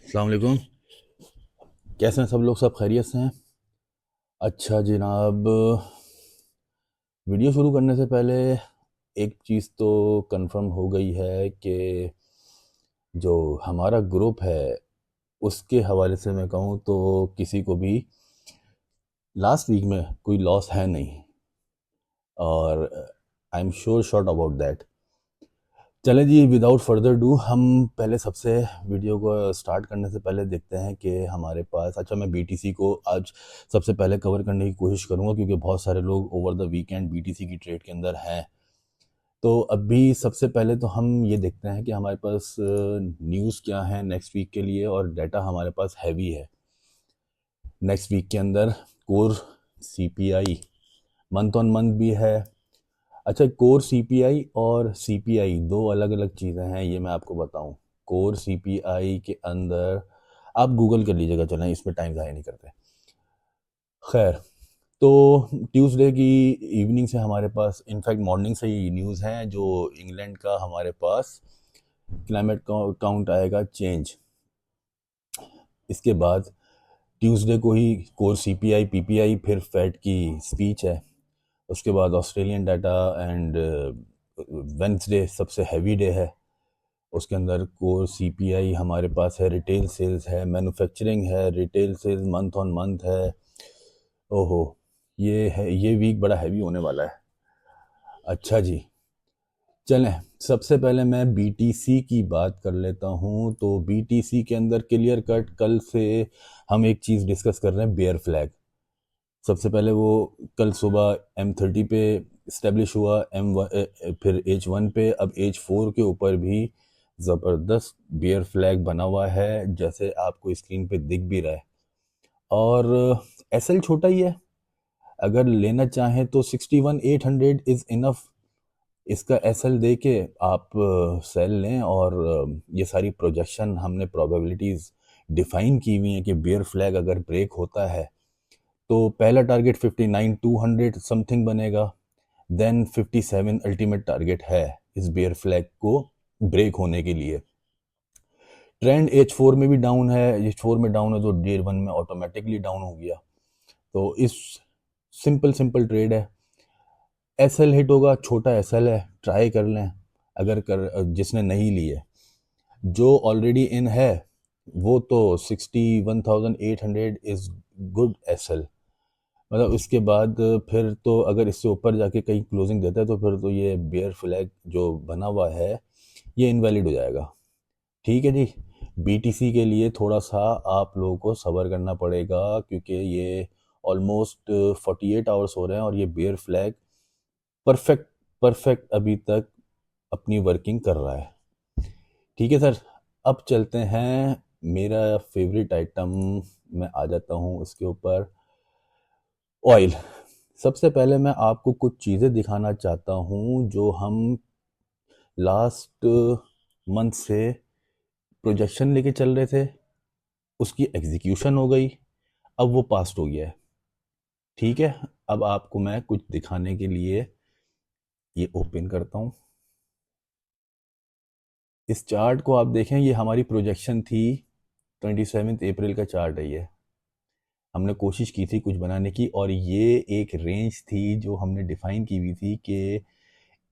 अस्सलाम वालेकुम। कैसे हैं सब लोग? सब खैरियत से हैं? अच्छा जनाब, वीडियो शुरू करने से पहले एक चीज़ तो कंफर्म हो गई है कि जो हमारा ग्रुप है उसके हवाले से मैं कहूँ तो किसी को भी लास्ट वीक में कोई लॉस है नहीं, और I am sure short about that. चलें जी, विदाउट फर्दर डू हम पहले सबसे वीडियो को स्टार्ट करने से पहले देखते हैं कि हमारे पास, अच्छा मैं बीटीसी को आज सबसे पहले कवर करने की कोशिश करूंगा क्योंकि बहुत सारे लोग ओवर द वीकेंड बीटीसी की ट्रेड के अंदर हैं। तो अभी सबसे पहले तो हम ये देखते हैं कि हमारे पास न्यूज़ क्या है नेक्स्ट वीक के लिए, और डाटा हमारे पास हैवी है नेक्स्ट वीक के अंदर। Core CPI month on month भी है। अच्छा, कोर सीपीआई और सीपीआई दो अलग अलग चीज़ें हैं, ये मैं आपको बताऊं। कोर सीपीआई के अंदर आप गूगल कर लीजिएगा, चलें इसमें टाइम ज़ाया नहीं करते। खैर, तो ट्यूसडे की इवनिंग से हमारे पास, इनफैक्ट मॉर्निंग से ही न्यूज़ है जो इंग्लैंड का हमारे पास क्लाइमेट काउंट आएगा चेंज। इसके बाद ट्यूसडे को ही कोर सीपीआई पीपीआई, फिर फेड की स्पीच है। उसके बाद ऑस्ट्रेलियन डाटा, एंड वेंसडे सबसे हैवी डे है। उसके अंदर कोर सीपीआई हमारे पास है, रिटेल सेल्स है, मैन्युफैक्चरिंग है, retail sales month on month है। ओहो, ये है, ये वीक बड़ा हैवी होने वाला है। अच्छा जी, चलें सबसे पहले मैं बीटीसी की बात कर लेता हूँ। तो बीटीसी के अंदर क्लियर कट कल से हम एक चीज़ डिस्कस कर रहे हैं, बेयर फ्लैग। सबसे पहले वो कल सुबह M30 पे इस्टेब्लिश हुआ, फिर H1 पे, अब H4 के ऊपर भी ज़बरदस्त बियर फ्लैग बना हुआ है, जैसे आपको स्क्रीन पे दिख भी रहा है। और एसएल छोटा ही है, अगर लेना चाहें तो 61,800 इज़ इनफ। इसका एसएल दे के आप सेल लें, और ये सारी प्रोजेक्शन हमने प्रोबेबिलिटीज़ डिफाइन की हुई हैं कि बियर फ्लैग अगर ब्रेक होता है तो पहला टारगेट 59,200 समथिंग बनेगा। देन 57 अल्टीमेट टारगेट है इस बेयर फ्लैग को ब्रेक होने के लिए। ट्रेंड H4 में भी डाउन है, H4 में डाउन है तो Day 1 में ऑटोमेटिकली डाउन हो गया। तो इस सिंपल सिंपल ट्रेड है। एसएल हिट होगा, छोटा एसएल है, ट्राई कर लें अगर कर जिसने नहीं ली है। जो ऑलरेडी इन है वो तो 61,800 इज गुड एसएल। मतलब इसके बाद फिर तो अगर इससे ऊपर जाके कहीं क्लोजिंग देता है तो फिर तो ये बेयर फ्लैग जो बना हुआ है ये इनवैलिड हो जाएगा। ठीक है जी, बीटीसी के लिए थोड़ा सा आप लोगों को सब्र करना पड़ेगा क्योंकि ये ऑलमोस्ट 48 आवर्स हो रहे हैं और ये बेयर फ्लैग परफेक्ट परफेक्ट अभी तक अपनी वर्किंग कर रहा है। ठीक है सर, अब चलते हैं मेरा फेवरेट आइटम, मैं आ जाता हूँ उसके ऊपर, ऑयल। सबसे पहले मैं आपको कुछ चीज़ें दिखाना चाहता हूँ जो हम लास्ट मंथ से प्रोजेक्शन लेके चल रहे थे, उसकी एग्जीक्यूशन हो गई, अब वो पास्ट हो गया है। ठीक है, अब आपको मैं कुछ दिखाने के लिए ये ओपन करता हूँ। इस चार्ट को आप देखें, ये हमारी प्रोजेक्शन थी, 27 अप्रैल का चार्ट है ये। हमने कोशिश की थी कुछ बनाने की, और ये एक रेंज थी जो हमने डिफाइन की हुई थी कि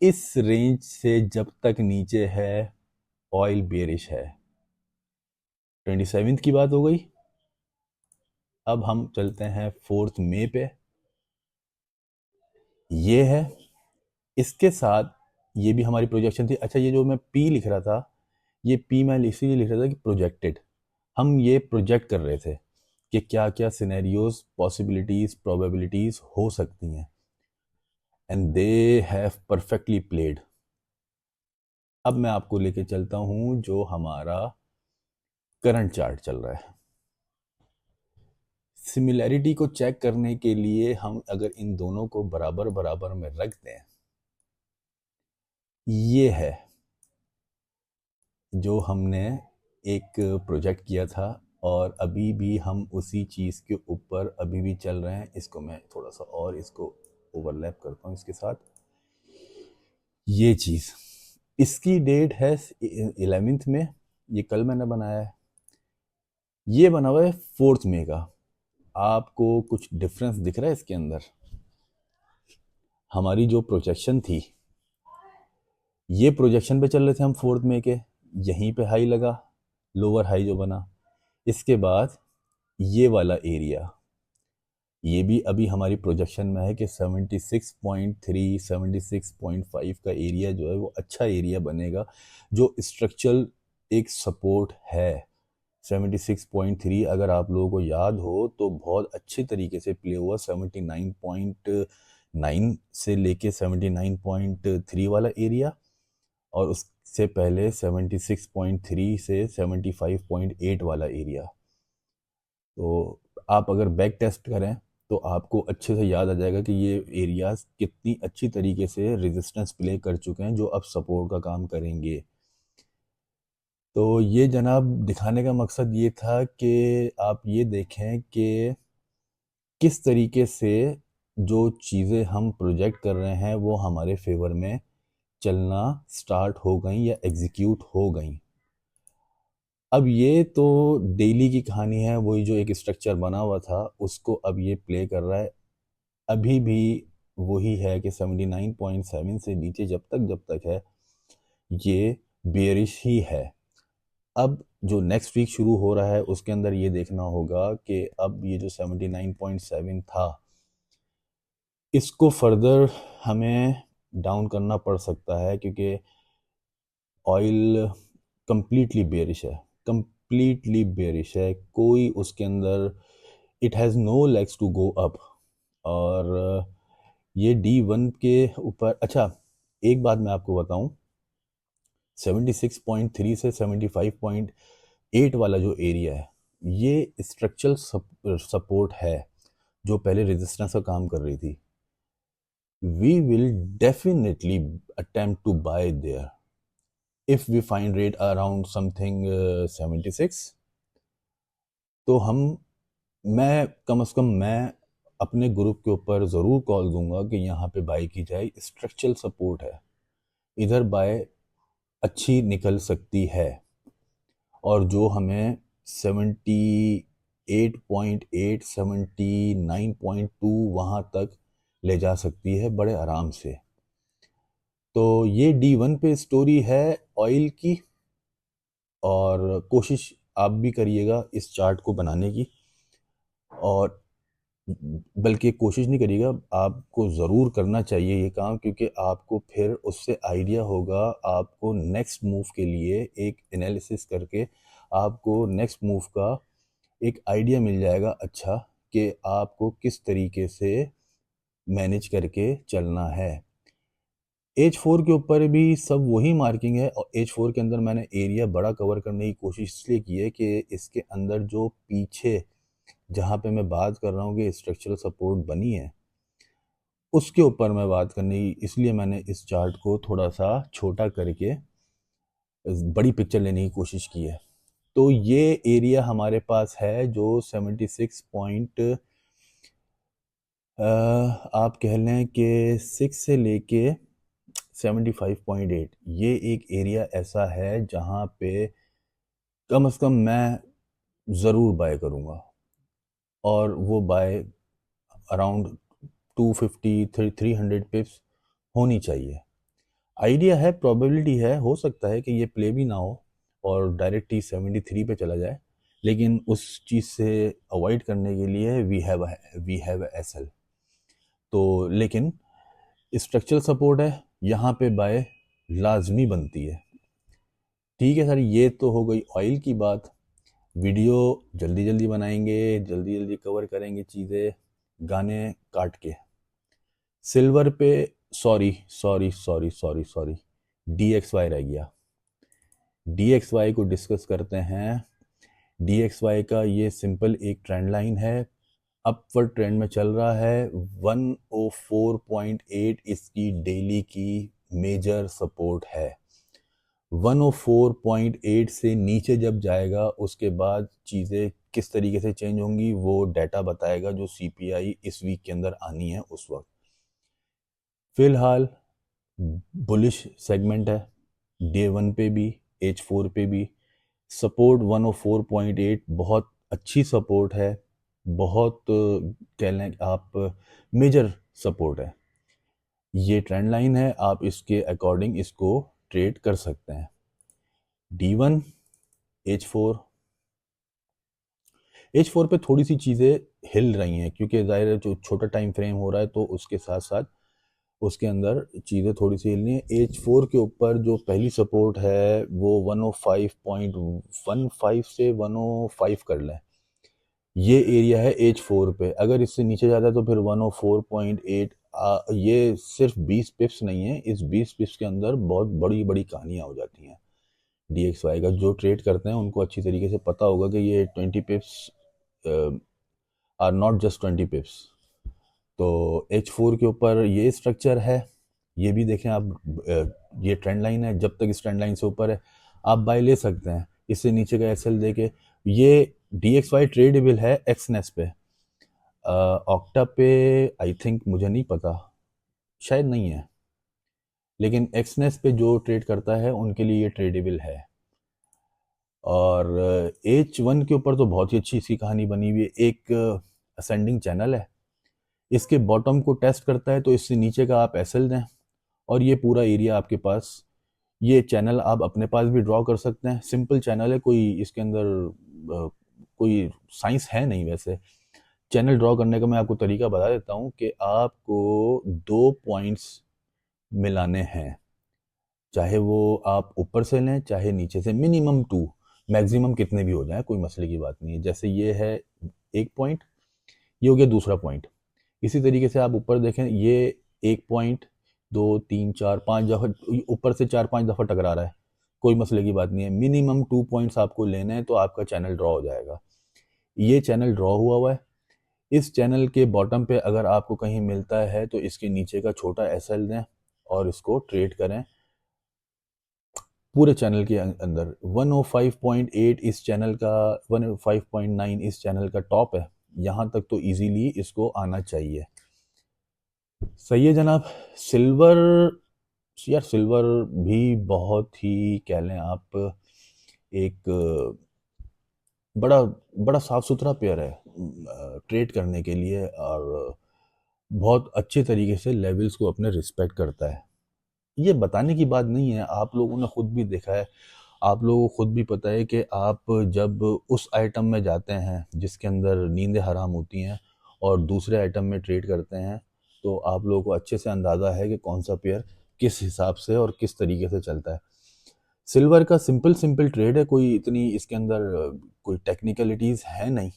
इस रेंज से जब तक नीचे है ऑयल बेरिश है। 27 की बात हो गई। अब हम चलते हैं 4 मई पे, ये है। इसके साथ ये भी हमारी प्रोजेक्शन थी। अच्छा, ये जो मैं पी लिख रहा था, ये पी मैं इसीलिए लिख रहा था कि प्रोजेक्टेड, हम ये प्रोजेक्ट कर रहे थे कि क्या क्या सिनेरियोज, पॉसिबिलिटीज, प्रोबेबिलिटीज हो सकती हैं, and they have perfectly played. अब मैं आपको लेके चलता हूं जो हमारा करंट चार्ट चल रहा है। सिमिलैरिटी को चेक करने के लिए हम अगर इन दोनों को बराबर बराबर में रख दें, ये है जो हमने एक प्रोजेक्ट किया था, और अभी भी हम उसी चीज़ के ऊपर अभी भी चल रहे हैं। इसको मैं थोड़ा सा और इसको ओवरलैप करता हूँ इसके साथ। ये चीज़, इसकी डेट है 11th में, ये कल मैंने बनाया है। ये बना हुआ है 4 मई का। आपको कुछ डिफरेंस दिख रहा है इसके अंदर? हमारी जो प्रोजेक्शन थी, ये प्रोजेक्शन पे चल रहे थे हम 4 मई के, यहीं पे हाई लगा, लोअर हाई जो बना। इसके बाद ये वाला एरिया, ये भी अभी हमारी प्रोजेक्शन में है कि 76.3 76.5 का एरिया जो है वो अच्छा एरिया बनेगा, जो स्ट्रक्चरल एक सपोर्ट है। 76.3 अगर आप लोगों को याद हो तो बहुत अच्छे तरीके से प्ले हुआ 79.9 से लेके 79.3 वाला एरिया, और उससे पहले 76.3 से 75.8 वाला एरिया। तो आप अगर बैक टेस्ट करें तो आपको अच्छे से याद आ जाएगा कि ये एरियाज कितनी अच्छी तरीके से रेजिस्टेंस प्ले कर चुके हैं, जो अब सपोर्ट का काम करेंगे। तो ये जनाब दिखाने का मकसद ये था कि आप ये देखें कि किस तरीके से जो चीज़ें हम प्रोजेक्ट कर रहे हैं वो हमारे फेवर में चलना स्टार्ट हो गई या एग्जीक्यूट हो गई। अब ये तो डेली की कहानी है, वही जो एक स्ट्रक्चर बना हुआ था उसको अब ये प्ले कर रहा है। अभी भी वही है कि 79.7 से नीचे जब तक है ये बेरिश ही है। अब जो नेक्स्ट वीक शुरू हो रहा है उसके अंदर ये देखना होगा कि अब ये जो 79.7 था इसको फर्दर हमें डाउन करना पड़ सकता है, क्योंकि ऑयल कंप्लीटली बेरिश है, कंप्लीटली बेरिश है। कोई उसके अंदर it has no legs to go up. और ये D1 के ऊपर, अच्छा एक बात मैं आपको बताऊं, 76.3 से 75.8 वाला जो एरिया है ये स्ट्रक्चरल सपोर्ट है, जो पहले रेजिस्टेंस का काम कर रही थी। We will definitely attempt to buy there if we find rate around something 76। तो मैं कम से कम मैं अपने ग्रुप के ऊपर ज़रूर कॉल दूंगा कि यहाँ पे बाय की जाए, स्ट्रक्चरल सपोर्ट है, इधर बाय अच्छी निकल सकती है, और जो हमें 78.8 79.2 वहाँ तक ले जा सकती है बड़े आराम से। तो ये D1 पे स्टोरी है ऑयल की, और कोशिश आप भी करिएगा इस चार्ट को बनाने की, और बल्कि कोशिश नहीं करिएगा, आपको ज़रूर करना चाहिए ये काम, क्योंकि आपको फिर उससे आइडिया होगा, आपको नेक्स्ट मूव के लिए एक एनालिसिस करके आपको नेक्स्ट मूव का एक आइडिया मिल जाएगा अच्छा, कि आपको किस तरीके से मैनेज करके चलना है। H4 के ऊपर भी सब वही मार्किंग है, और H4 के अंदर मैंने एरिया बड़ा कवर करने की कोशिश इसलिए की है कि इसके अंदर जो पीछे जहाँ पे मैं बात कर रहा हूँ कि स्ट्रक्चरल सपोर्ट बनी है उसके ऊपर मैं बात करने की, इसलिए मैंने इस चार्ट को थोड़ा सा छोटा करके बड़ी पिक्चर लेने की कोशिश की है। तो ये एरिया हमारे पास है जो 76 पॉइंट आप कह लें कि 6 से लेके 75.8, ये एक एरिया ऐसा है जहाँ पे कम से कम मैं ज़रूर बाय करूँगा, और वो बाय अराउंड 250 300 पिप्स होनी चाहिए। आइडिया है, प्रोबेबिलिटी है, हो सकता है कि ये प्ले भी ना हो और डायरेक्ट ही 73 पे चला जाए, लेकिन उस चीज़ से अवॉइड करने के लिए वी हैव SL। तो लेकिन स्ट्रक्चरल सपोर्ट है, यहाँ पे बाय लाजमी बनती है। ठीक है सर, ये तो हो गई ऑयल की बात। वीडियो जल्दी जल्दी बनाएंगे, जल्दी जल्दी कवर करेंगे चीज़ें, गाने काट के। सिल्वर पे sorry sorry sorry sorry sorry DXY रह गया। DXY को डिस्कस करते हैं। DXY का ये सिंपल एक ट्रेंड लाइन है, अपवर्ड ट्रेंड में चल रहा है। 104.8 इसकी डेली की मेजर सपोर्ट है। 104.8 से नीचे जब जाएगा उसके बाद चीज़ें किस तरीके से चेंज होंगी वो डाटा बताएगा, जो CPI इस वीक के अंदर आनी है उस वक्त। फिलहाल बुलिश सेगमेंट है, Day 1 पे भी H4 पे भी। सपोर्ट 104.8 बहुत अच्छी सपोर्ट है, बहुत कह लें आप मेजर सपोर्ट है। ये ट्रेंड लाइन है, आप इसके अकॉर्डिंग इसको ट्रेड कर सकते हैं। D1, H4, H4 पे थोड़ी सी चीज़ें हिल रही हैं क्योंकि ज़ाहिर है जो छोटा टाइम फ्रेम हो रहा है तो उसके साथ साथ उसके अंदर चीज़ें थोड़ी सी हिल रही हैं। H4 के ऊपर जो पहली सपोर्ट है वो 105.15 से 105 कर लें, ये एरिया है H4 पे। अगर इससे नीचे जाता है तो फिर 104.8। ये सिर्फ 20 पिप्स नहीं है, इस 20 पिप्स के अंदर बहुत बड़ी बड़ी कहानियाँ हो जाती हैं। DXY का जो ट्रेड करते हैं उनको अच्छी तरीके से पता होगा कि ये 20 pips are not just 20 pips. तो H4 के ऊपर ये स्ट्रक्चर है, ये भी देखें आप। ये ट्रेंड लाइन है, जब तक इस ट्रेंड लाइन से ऊपर है आप बाय ले सकते हैं। इससे नीचे का SL देके ये DXY ट्रेडेबल है एक्सनेस पे। ऑक्टा पे आई थिंक मुझे नहीं पता, शायद नहीं है, लेकिन एक्सनेस पे जो ट्रेड करता है उनके लिए ये ट्रेडेबल है। और H1 के ऊपर तो बहुत ही अच्छी इसकी कहानी बनी हुई है। एक असेंडिंग चैनल है, इसके बॉटम को टेस्ट करता है तो इससे नीचे का आप SL दें और ये पूरा एरिया आपके पास, ये चैनल आप अपने पास भी ड्रॉ कर सकते हैं। सिंपल चैनल है, कोई इसके अंदर कोई साइंस है नहीं। वैसे चैनल ड्रॉ करने का मैं आपको तरीका बता देता हूँ कि आपको दो पॉइंट्स मिलाने हैं, चाहे वो आप ऊपर से लें चाहे नीचे से, मिनिमम टू, मैक्सिमम कितने भी हो जाए कोई मसले की बात नहीं है। जैसे ये है एक पॉइंट, ये हो गया दूसरा पॉइंट। इसी तरीके से आप ऊपर देखें, ये एक पॉइंट, दो तीन चार पांच दफ़ा ऊपर से चार पांच दफ़ा टकरा रहा है, कोई मसले की बात नहीं है। मिनिमम 2 पॉइंट्स आपको लेने हैं तो आपका चैनल ड्रॉ हो जाएगा। ये चैनल ड्रॉ हुआ है। इस चैनल के बॉटम पे अगर आपको कहीं मिलता है तो इसके नीचे का छोटा SL दें और इसको ट्रेड करें पूरे चैनल के अंदर। 105.8 इस चैनल का, 105.9 इस चैनल का टॉप है, यहाँ तक तो इजीली इसको आना चाहिए। सही है जनाब। सिल्वर, यार सिल्वर भी बहुत ही कह लें आप एक बड़ा बड़ा साफ सुथरा पेयर है ट्रेड करने के लिए, और बहुत अच्छे तरीके से लेवल्स को अपने रिस्पेक्ट करता है। ये बताने की बात नहीं है, आप लोगों ने खुद भी देखा है, आप लोगों को खुद भी पता है कि आप जब उस आइटम में जाते हैं जिसके अंदर नींदें हराम होती हैं और दूसरे आइटम में ट्रेड करते हैं तो आप लोगों को अच्छे से अंदाज़ा है कि कौन सा पेयर किस हिसाब से और किस तरीके से चलता है। सिल्वर का सिंपल सिंपल ट्रेड है, कोई इतनी इसके अंदर कोई टेक्निकलिटीज़ है नहीं।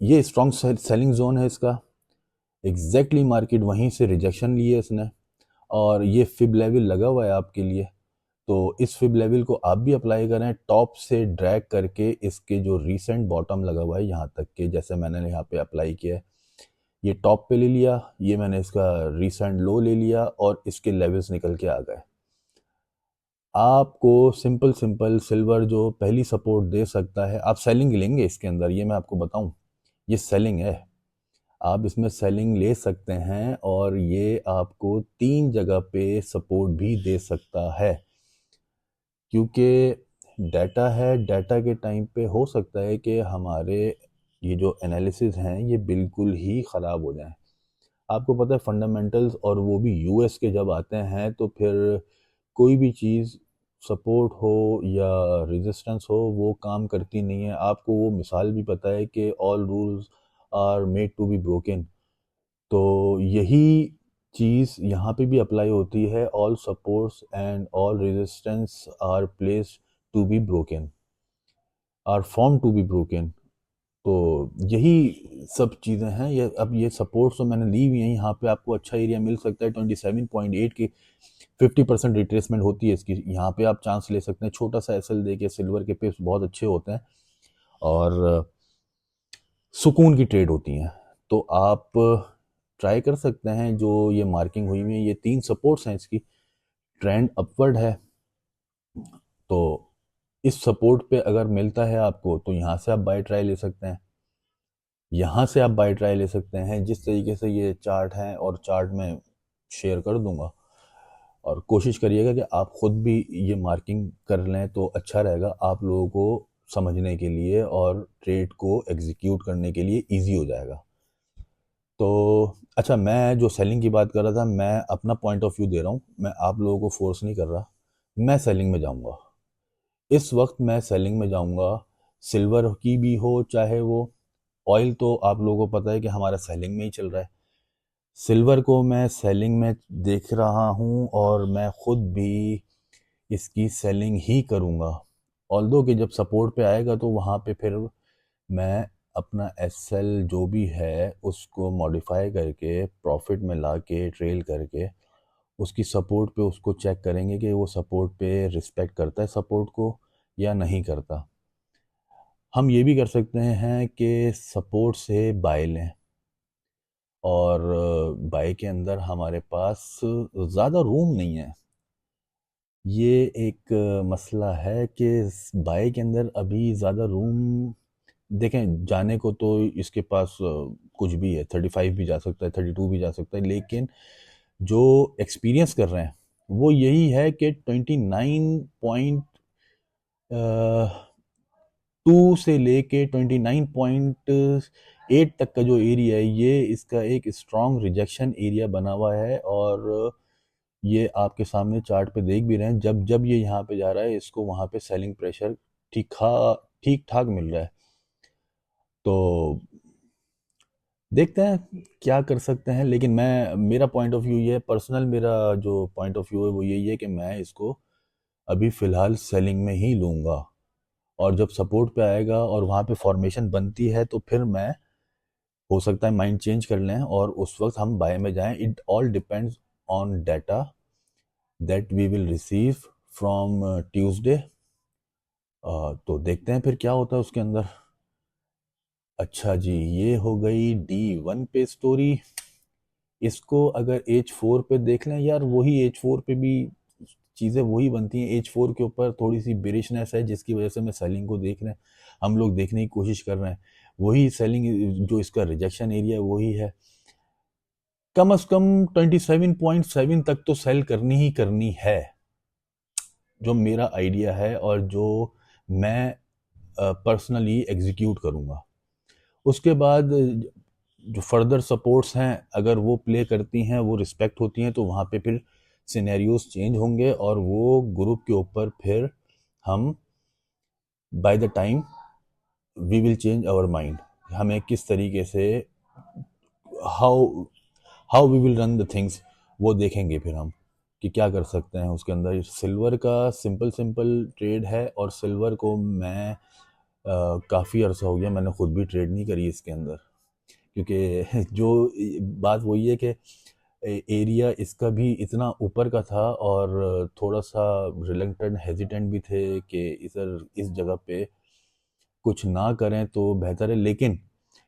ये स्ट्रॉन्ग सेलिंग जोन है इसका, एग्जैक्टली मार्केट वहीं से रिजेक्शन ली है इसने, और ये फिब लेवल लगा हुआ है आपके लिए। तो इस फिब लेवल को आप भी अप्लाई करें, टॉप से ड्रैग करके इसके जो रीसेंट बॉटम लगा हुआ है यहाँ तक के, जैसे मैंने यहाँ पे अप्लाई किया है, ये टॉप पे ले लिया, ये मैंने इसका रीसेंट लो ले लिया और इसके लेवल्स निकल के आ गए। आपको सिंपल सिंपल सिल्वर जो पहली सपोर्ट दे सकता है, आप सेलिंग लेंगे इसके अंदर, ये मैं आपको बताऊं, ये सेलिंग है, आप इसमें सेलिंग ले सकते हैं और ये आपको 3 जगह पे सपोर्ट भी दे सकता है। क्योंकि डाटा है, डाटा के टाइम पे हो सकता है कि हमारे ये जो एनालिसिस हैं ये बिल्कुल ही ख़राब हो जाएं। आपको पता है फंडामेंटल्स, और वो भी US के जब आते हैं तो फिर कोई भी चीज़ सपोर्ट हो या रेजिस्टेंस हो वो काम करती नहीं है। आपको वो मिसाल भी पता है कि all rules are made to be broken, तो यही चीज़ यहाँ पे भी अप्लाई होती है। All supports and all resistance are place to be broken, are form to be broken. तो यही सब चीज़ें हैं। ये अब ये सपोर्ट्स तो मैंने ली हुई हैं, यहाँ पे आपको अच्छा एरिया मिल सकता है 27.8 की 50% रिट्रेसमेंट होती है इसकी, यहाँ पे आप चांस ले सकते हैं। छोटा सा SL दे के सिल्वर के पिप्स बहुत अच्छे होते हैं और सुकून की ट्रेड होती हैं, तो आप ट्राई कर सकते हैं। जो ये मार्किंग हुई हुई है, ये 3 सपोर्ट्स हैं, इसकी ट्रेंड अपवर्ड है, तो इस सपोर्ट पे अगर मिलता है आपको तो यहाँ से आप बाय ट्राई ले सकते हैं, यहाँ से आप बाय ट्राई ले सकते हैं। जिस तरीके से ये चार्ट है, और चार्ट में शेयर कर दूंगा, और कोशिश करिएगा कि आप खुद भी ये मार्किंग कर लें तो अच्छा रहेगा। आप लोगों को समझने के लिए और ट्रेड को एग्जीक्यूट करने के लिए इजी हो जाएगा। तो अच्छा, मैं जो सेलिंग की बात कर रहा था, मैं अपना पॉइंट ऑफ व्यू दे रहा हूँ, मैं आप लोगों को फोर्स नहीं कर रहा। मैं सेलिंग में जाऊँगा, इस वक्त मैं सेलिंग में जाऊँगा। सिल्वर की भी हो चाहे वो ऑयल, तो आप लोगों को पता है कि हमारा सेलिंग में ही चल रहा है। सिल्वर को मैं सेलिंग में देख रहा हूँ और मैं खुद भी इसकी सेलिंग ही करूँगा। ऑल्दो कि जब सपोर्ट पे आएगा तो वहाँ पे फिर मैं अपना एसएल जो भी है उसको मॉडिफाई करके प्रॉफिट में ला के ट्रेल करके उसकी सपोर्ट पे उसको चेक करेंगे कि वो सपोर्ट पे रिस्पेक्ट करता है सपोर्ट को या नहीं करता। हम ये भी कर सकते हैं कि सपोर्ट से बाय लें, और बाय के अंदर हमारे पास ज़्यादा रूम नहीं है। ये एक मसला है कि बाय के अंदर अभी ज़्यादा रूम, देखें जाने को तो इसके पास कुछ भी है, 35 भी जा सकता है, 32 भी जा सकता है, लेकिन जो एक्सपीरियंस कर रहे हैं वो यही है कि 29.2 से लेके 29.8 तक का जो एरिया है, ये इसका एक स्ट्रॉन्ग रिजेक्शन एरिया बना हुआ है। और ये आपके सामने चार्ट पे देख भी रहे हैं, जब जब ये यहाँ पे जा रहा है इसको वहाँ पे सेलिंग प्रेशर ठीक ठाक मिल रहा है। तो देखते हैं क्या कर सकते हैं, लेकिन मैं, मेरा पॉइंट ऑफ व्यू ये है, पर्सनल मेरा जो पॉइंट ऑफ व्यू है वो यही है कि मैं इसको अभी फ़िलहाल सेलिंग में ही लूँगा। और जब सपोर्ट पे आएगा और वहाँ पे फॉर्मेशन बनती है तो फिर मैं, हो सकता है माइंड चेंज कर लें और उस वक्त हम बाय में जाएं। It all depends on data that we will receive from Tuesday. तो देखते हैं फिर क्या होता है उसके अंदर। अच्छा जी, ये हो गई D1 पे स्टोरी। इसको अगर H4 पे देख लें यार, वही H4 पे भी चीज़ें वही बनती हैं। H4 के ऊपर थोड़ी सी बेरिशनेस है जिसकी वजह से मैं सेलिंग को देख रहे हैं, हम लोग देखने की कोशिश कर रहे हैं। वही सेलिंग, जो इसका रिजेक्शन एरिया है वही है। कम से कम 27.7 तक तो सेल करनी ही करनी है, जो मेरा आइडिया है और जो मैं पर्सनली एग्जीक्यूट करूँगा। उसके बाद जो फर्दर सपोर्ट्स हैं अगर वो प्ले करती हैं, वो रिस्पेक्ट होती हैं, तो वहाँ पे फिर सिनेरियोज चेंज होंगे और वो ग्रुप के ऊपर फिर हम, by the time we will change our mind, हमें किस तरीके से, how how we will run the things, वो देखेंगे फिर हम कि क्या कर सकते हैं उसके अंदर। सिल्वर का सिंपल सिंपल ट्रेड है, और सिल्वर को मैं काफ़ी अरसा हो गया मैंने खुद भी ट्रेड नहीं करी इसके अंदर, क्योंकि जो बात वही है कि एरिया इसका भी इतना ऊपर का था और थोड़ा सा रिलक्टेंट हेजिटेंट भी थे कि इस जगह पे कुछ ना करें तो बेहतर है। लेकिन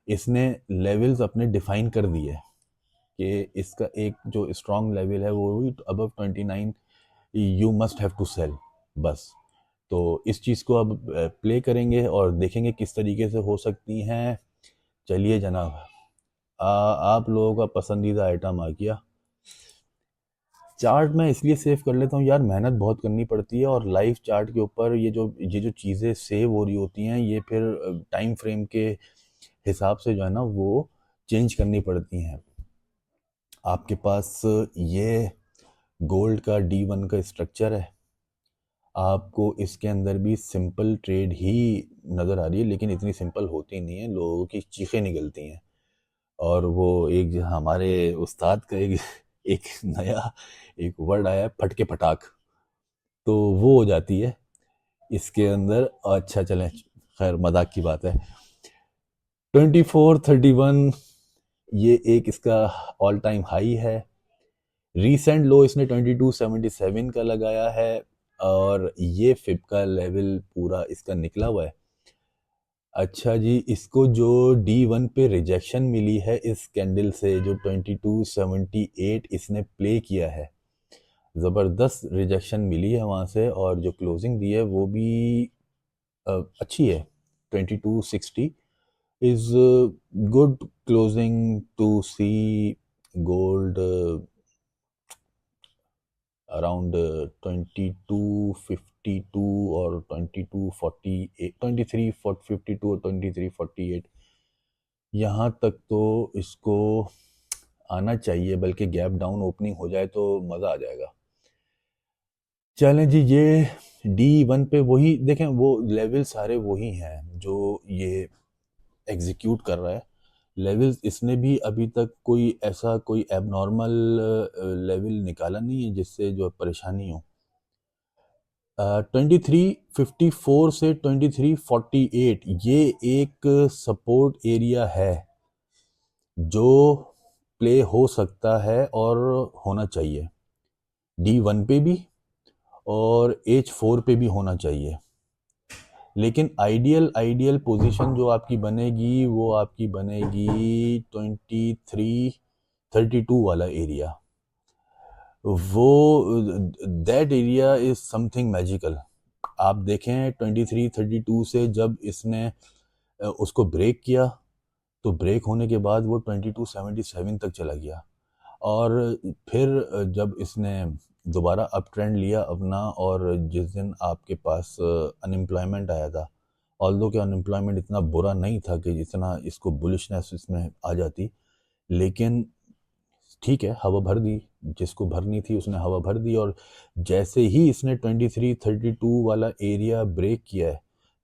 इसने लेवल्स अपने डिफाइन कर दिए कि इसका एक जो स्ट्रॉन्ग लेवल है वो above 29, you must have to sell, बस। तो इस चीज़ को अब प्ले करेंगे और देखेंगे किस तरीके से हो सकती हैं। चलिए जनाब, आप लोगों का पसंदीदा आइटम आ गया। चार्ट मैं इसलिए सेव कर लेता हूँ यार, मेहनत बहुत करनी पड़ती है, और लाइव चार्ट के ऊपर ये जो चीज़ें सेव हो रही होती हैं ये फिर टाइम फ्रेम के हिसाब से जो है ना वो चेंज करनी पड़ती हैं। आपके पास ये गोल्ड का D1 का स्ट्रक्चर है, आपको इसके अंदर भी सिंपल ट्रेड ही नज़र आ रही है, लेकिन इतनी सिंपल होती नहीं है, लोगों की चीखें निकलती हैं। और वो एक जो हमारे उस्ताद का एक नया एक वर्ड आया है, फटके फटाक, तो वो हो जाती है इसके अंदर। अच्छा चलें, खैर मजाक की बात है। 2431 ये एक इसका ऑल टाइम हाई है। रीसेंट लो इसने 2277 का लगाया है, और ये फिब का लेवल पूरा इसका निकला हुआ है। अच्छा जी, इसको जो D1 पे रिजेक्शन मिली है इस कैंडल से, जो 2278 इसने प्ले किया है, ज़बरदस्त रिजेक्शन मिली है वहाँ से, और जो क्लोजिंग दी है वो भी अच्छी है। 2260 is good closing to see gold around 2250 22 और 2248, 2352 और 2348, यहाँ तक तो इसको आना चाहिए, बल्कि गैप डाउन ओपनिंग हो जाए तो मज़ा आ जाएगा। चलें जी, ये D1 पे वही देखें, वो लेवल सारे वही हैं जो ये एग्जीक्यूट कर रहा है। लेवल्स इसने भी अभी तक कोई ऐसा कोई एबनॉर्मल लेवल निकाला नहीं है जिससे जो परेशानी हो। 2354 से 2348 ये एक सपोर्ट एरिया है जो प्ले हो सकता है और होना चाहिए, D1 पे भी और H4 पे भी होना चाहिए। लेकिन आइडियल पोजीशन जो आपकी बनेगी वो आपकी बनेगी 2332 वाला एरिया। वो that area is something magical. आप देखें 2332 से जब इसने उसको ब्रेक किया तो ब्रेक होने के बाद वो 2277 तक चला गया, और फिर जब इसने दोबारा अप ट्रेंड लिया अपना, और जिस दिन आपके पास अनएम्प्लॉयमेंट आया था, ऑल्दो कि अनएम्प्लॉयमेंट इतना बुरा नहीं था कि जितना इसको बुलिशनेस इसमें आ जाती, लेकिन ठीक है, हवा भर दी, जिसको भरनी थी उसने हवा भर दी। और जैसे ही इसने 2332 वाला एरिया ब्रेक किया है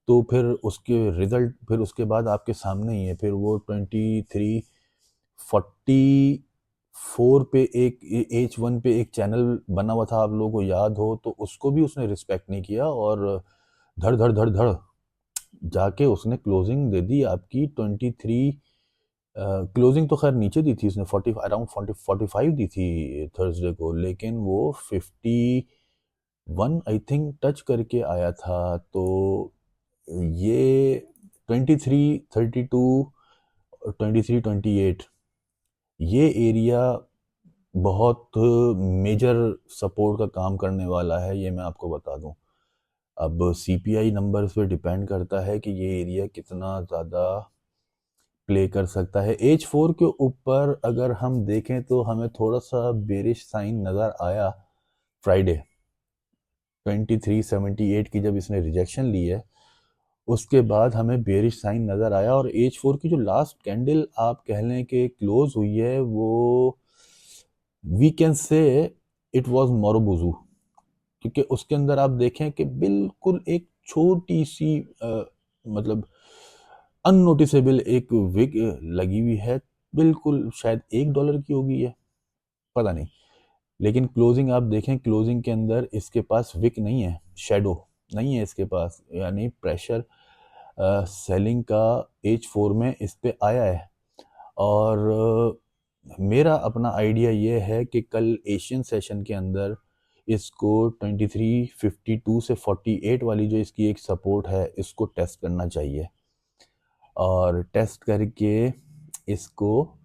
तो फिर उसके रिजल्ट फिर उसके बाद आपके सामने ही है। फिर वो 2344 पे एक H1 पे एक चैनल बना हुआ था, आप लोगों को याद हो तो, उसको भी उसने रिस्पेक्ट नहीं किया और धड़ धड़ धड़ धड़ जाके उसने क्लोजिंग दे दी आपकी 23। क्लोजिंग तो खैर नीचे दी थी उसने, 40 अराउंड 45 दी थी थर्सडे को, लेकिन वो 51 आई थिंक टच करके आया था। तो ये 2332 और 2328 ये एरिया बहुत मेजर सपोर्ट का काम करने वाला है, ये मैं आपको बता दूं। अब CPI नंबर्स पे डिपेंड करता है कि ये एरिया कितना ज़्यादा प्ले कर सकता है। H4 के ऊपर अगर हम देखें तो हमें थोड़ा सा बेरिश साइन नज़र आया फ्राइडे 2378 की, जब इसने रिजेक्शन ली है उसके बाद हमें बेरिश साइन नज़र आया। और H4 की जो लास्ट कैंडल आप कह लें कि क्लोज हुई है, वो we can say it was मोरोबुजू, क्योंकि उसके अंदर आप देखें कि बिल्कुल एक छोटी सी मतलब अननोटिसेबल एक विग लगी हुई है, बिल्कुल शायद $1 की होगी, है पता नहीं। लेकिन क्लोजिंग आप देखें, क्लोजिंग के अंदर इसके पास विक नहीं है, शेडो नहीं है इसके पास, यानी प्रेशर सेलिंग का H4 में इस पे आया है। और मेरा अपना आइडिया ये है कि कल एशियन सेशन के अंदर इसको 2352 से 48 वाली जो इसकी एक सपोर्ट है इसको टेस्ट करना चाहिए, और टेस्ट करके इसको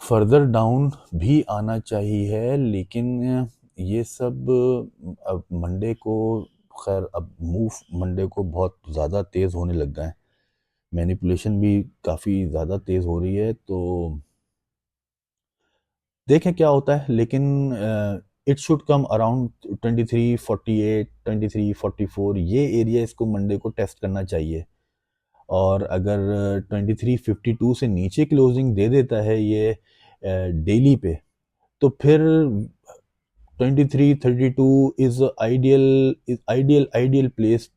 फर्दर डाउन भी आना चाहिए। लेकिन ये सब अब मंडे को, खैर अब मूव मंडे को बहुत ज़्यादा तेज़ होने लग गए हैं, मैनिपुलेशन भी काफ़ी ज़्यादा तेज़ हो रही है, तो देखें क्या होता है। लेकिन इट शुड कम अराउंड 2348 2344 ये एरिया इसको मंडे को टेस्ट करना चाहिए। और अगर 2352 से नीचे क्लोजिंग दे देता है ये डेली पे, तो फिर 2332 is ideal place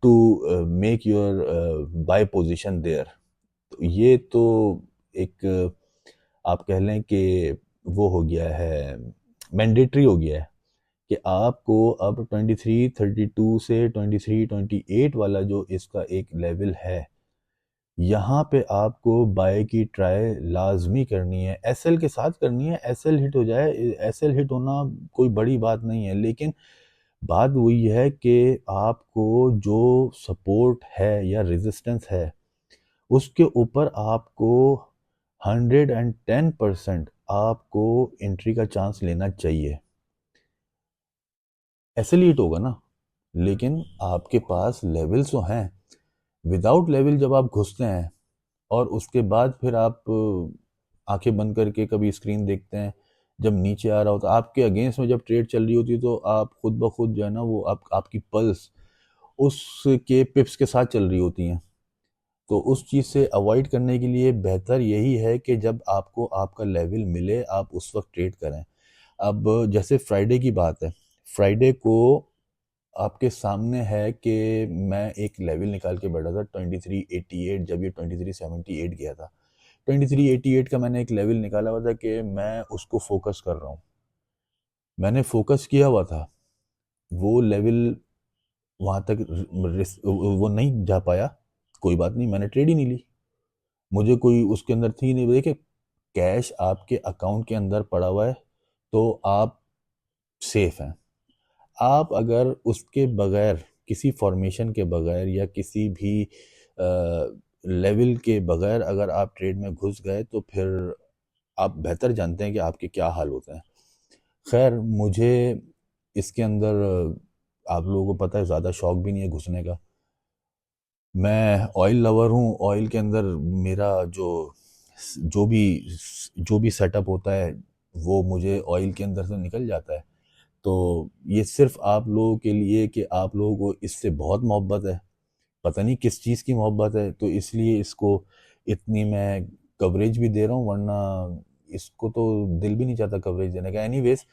to make your buy position there. तो ये तो एक आप कह लें कि वो हो गया है, मैंडेटरी हो गया है कि आपको अब 2332 से 2328 वाला जो इसका एक लेवल है, यहाँ पे आपको बाय की ट्राई लाजमी करनी है, एसएल के साथ करनी है। एसएल हिट हो जाए, एसएल हिट होना कोई बड़ी बात नहीं है, लेकिन बात वही है कि आपको जो सपोर्ट है या रेजिस्टेंस है उसके ऊपर आपको 110% आपको एंट्री का चांस लेना चाहिए। एसएल हिट होगा ना, लेकिन आपके पास लेवल्स तो हैं। विदाउट लेवल जब आप घुसते हैं और उसके बाद फिर आप आंखें बंद करके कभी स्क्रीन देखते हैं जब नीचे आ रहा होता, आपके अगेंस्ट में जब ट्रेड चल रही होती है, तो आप खुद ब खुद जो है ना, वो आपकी पल्स उसके पिप्स के साथ चल रही होती हैं। तो उस चीज़ से अवॉइड करने के लिए बेहतर यही है कि जब आपको आपका लेवल मिले, आप उस वक्त ट्रेड करें। अब जैसे फ्राइडे की बात है, फ्राइडे को आपके सामने है कि मैं एक लेवल निकाल के बैठा था 2388, जब ये 2378 गया था। 2388 का मैंने एक लेवल निकाला हुआ था कि मैं उसको फोकस कर रहा हूँ। मैंने फोकस किया हुआ था, वो लेवल वहाँ तक वो नहीं जा पाया। कोई बात नहीं, मैंने ट्रेड ही नहीं ली, मुझे कोई उसके अंदर थी नहीं। देखिए, कैश आपके अकाउंट के अंदर पड़ा हुआ है तो आप सेफ हैं। आप अगर उसके बगैर, किसी फॉर्मेशन के बगैर या किसी भी लेवल के बगैर अगर आप ट्रेड में घुस गए, तो फिर आप बेहतर जानते हैं कि आपके क्या हाल होते हैं। खैर, मुझे इसके अंदर, आप लोगों को पता है, ज़्यादा शौक भी नहीं है घुसने का। मैं ऑयल लवर हूँ। ऑयल के अंदर मेरा जो भी जो भी सेटअप होता है, वो मुझे ऑयल के अंदर से निकल जाता है। तो ये सिर्फ आप लोगों के लिए कि आप लोगों को इससे बहुत मोहब्बत है, पता नहीं किस चीज़ की मोहब्बत है, तो इसलिए इसको इतनी मैं कवरेज भी दे रहा हूँ, वरना इसको तो दिल भी नहीं चाहता कवरेज देने का। एनीवेज,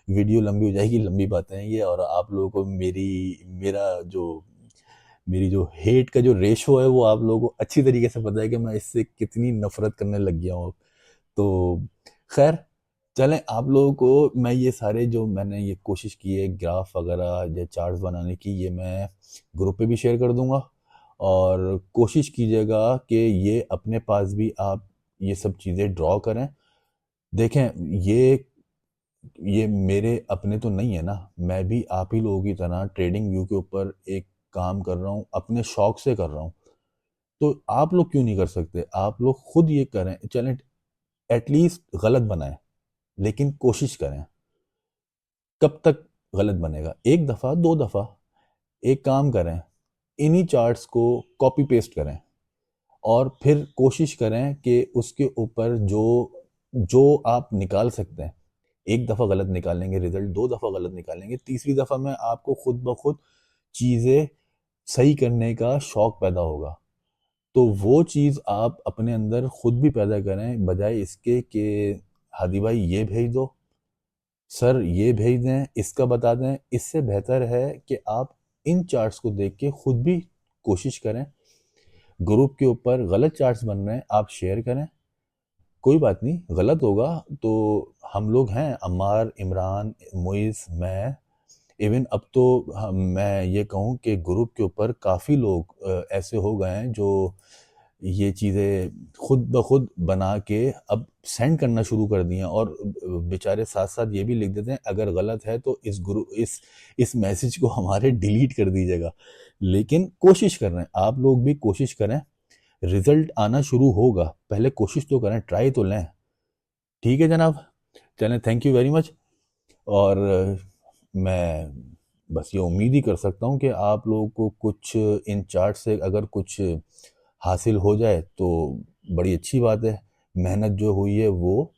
वीडियो लंबी हो जाएगी, लंबी बातें हैं ये, और आप लोगों को मेरी जो हेट का जो रेशो है, वो आप लोगों को अच्छी तरीके से पता है कि मैं इससे कितनी नफरत करने लग गया हूँ अब। तो खैर, चलें, आप लोगों को मैं ये सारे जो मैंने ये कोशिश की है ग्राफ वगैरह या चार्ट्स बनाने की, ये मैं ग्रुप पे भी शेयर कर दूंगा। और कोशिश कीजिएगा कि ये अपने पास भी आप ये सब चीज़ें ड्रॉ करें। देखें, ये मेरे अपने तो नहीं है ना, मैं भी आप ही लोगों की तरह ट्रेडिंग व्यू के ऊपर एक काम कर रहा हूँ, अपने शौक से कर रहा हूँ। तो आप लोग क्यों नहीं कर सकते? आप लोग खुद ये करें, चलें, एटलीस्ट गलत बनाएं, लेकिन कोशिश करें। कब तक गलत बनेगा? एक दफ़ा, दो दफ़ा। एक काम करें, इन्हीं चार्ट्स को कॉपी पेस्ट करें और फिर कोशिश करें कि उसके ऊपर जो जो आप निकाल सकते हैं, एक दफ़ा गलत निकालेंगे रिजल्ट, दो दफ़ा गलत निकालेंगे, तीसरी दफ़ा में आपको खुद ब खुद चीज़ें सही करने का शौक पैदा होगा। तो वो चीज़ आप अपने अंदर खुद भी पैदा करें, बजाय इसके कि हादी भाई ये भेज दो, सर ये भेज दें, इसका बता दें। इससे बेहतर है कि आप इन चार्ट्स को देख के खुद भी कोशिश करें। ग्रुप के ऊपर गलत चार्ट्स बन रहे हैं, आप शेयर करें, कोई बात नहीं, गलत होगा तो हम लोग हैं, अम्मार, इमरान, मुइज़, मैं, इवन अब तो मैं ये कहूँ कि ग्रुप के ऊपर काफ़ी लोग ऐसे हो गए हैं जो ये चीज़ें खुद ब खुद बना के अब सेंड करना शुरू कर दिए हैं, और बेचारे साथ साथ ये भी लिख देते हैं, अगर गलत है तो इस मैसेज को हमारे डिलीट कर दीजिएगा। लेकिन कोशिश कर रहे हैं, आप लोग भी कोशिश करें, रिजल्ट आना शुरू होगा, पहले कोशिश तो करें, ट्राई तो लें। ठीक है जनाब, चलें, थैंक यू वेरी मच। और मैं बस ये उम्मीद ही कर सकता हूँ कि आप लोगों को कुछ इन चार्ट से अगर कुछ हासिल हो जाए तो बड़ी अच्छी बात है। मेहनत जो हुई है वो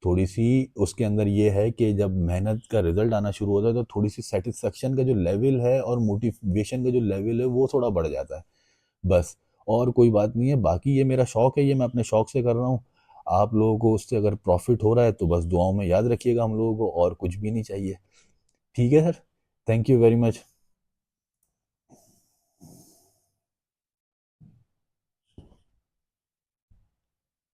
थोड़ी सी, उसके अंदर ये है कि जब मेहनत का रिजल्ट आना शुरू होता है तो थोड़ी सी सेटिस्फेक्शन का जो लेवल है और मोटिवेशन का जो लेवल है वो थोड़ा बढ़ जाता है, बस। और कोई बात नहीं है, बाकी ये मेरा शौक है, ये मैं अपने शौक से कर रहा हूँ। आप लोगों को उससे अगर प्रॉफिट हो रहा है तो बस दुआओं में याद रखिएगा हम लोगों को, और कुछ भी नहीं चाहिए। ठीक है sir, thank you very much.